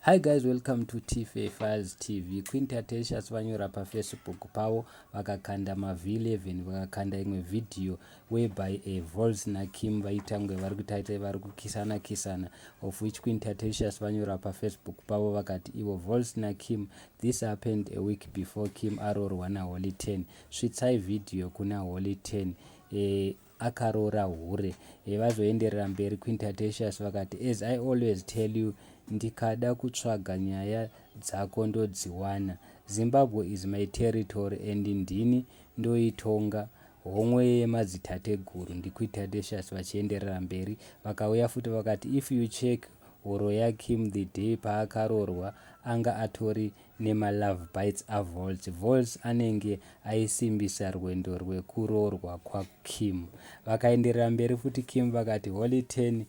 Hi guys, welcome to TFA Files TV. Queen tatelicious vanyora Facebook pavo vakakanda V11 vakakanda imwe video whereby Voltz and Kim vaitangwe vari kutaita vari kukisana of which Queen tatelicious vanyora Facebook pavo vakati ivo Voltz and Kim, this happened a week before Kim aroorwa naHolly 10. Svitsai video kuna Holly 10 akaroora hure vazoenderera mberi. Queen tatelicious vakati as I always tell you, ndikada kutsvaga nyaya dzako ndodziwana. Zimbabwe is my territory and ndini ndoitonga, homwe yemadzitateguru. Queen tatelicious vachienderera mberi vakauya futi vakati if you check horo yaKim the day paakaroorwa anga atori nemalove bites aVoltz. Voltz anenge aisimbisa rwendo rwekuroorwa kwaKim. Vakaenderera mberi futi Kim vakati Holly 10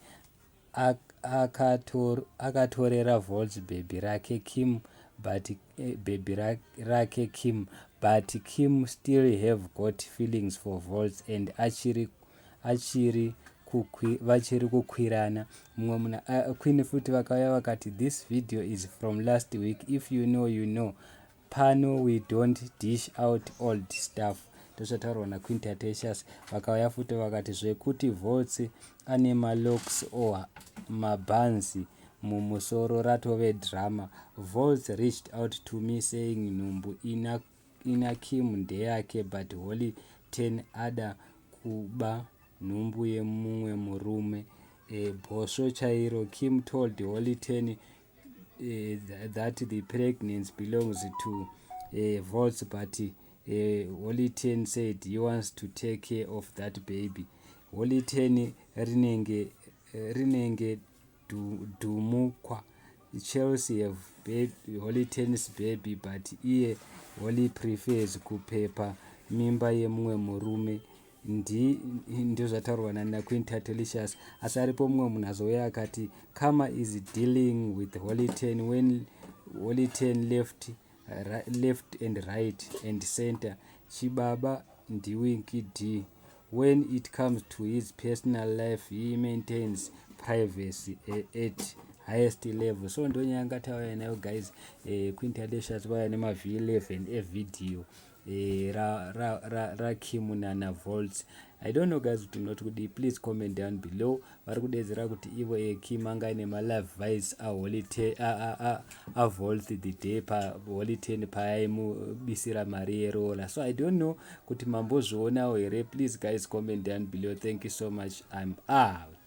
akatorera Voltz baby rake Kim, but Kim still have got feelings for Voltz and vachiri kukwirana. Mumwe munhu Queen futi vakauya vakati this video is from last week, if you know you know, pano we don't dish out old stuff. Ndozvataurwa naQueen tatelicious. Vakauya futi vakati zvekuti Voltz ane malocks or mabanzi mumusoro ratove drama. Voltz reached out to me saying nhumbu ina Kim ndeyake but Holly 10 ada kuba nhumbu yemumwe murume. Bhosvo chairo. Kim told Holly 10 that the pregnancy belongs to Voltz, but Holly 10 said he wants to take care of that baby. Holly 10 rinenge dhumukwa. Chelsea have Holly 10's baby but iye Holly prefers kupepa mimba yemumwe murume. Ndio zvataurwa naQueen tatelicious. Asi aripo mumwe munhu azouya akati Kama is dealing with Holly 10 when Holly 10 left and right and center. Chibaba ndiwinky D. When it comes to his personal life, he maintains privacy at highest level. So ndo nyanga tawa nayo guys. Queen tatelicious vaya nema V11 video ra Kim na Voltz. I don't know guys, do not kudi. Please comment down below. Vari kudedzera kuti ivo Kim anga ine live vice a Voltz the day pa Holly 10 paimubisira mari yerola. So I don't know kuti mambozvionawo here. Please guys comment down below. Thank you so much. I'm out.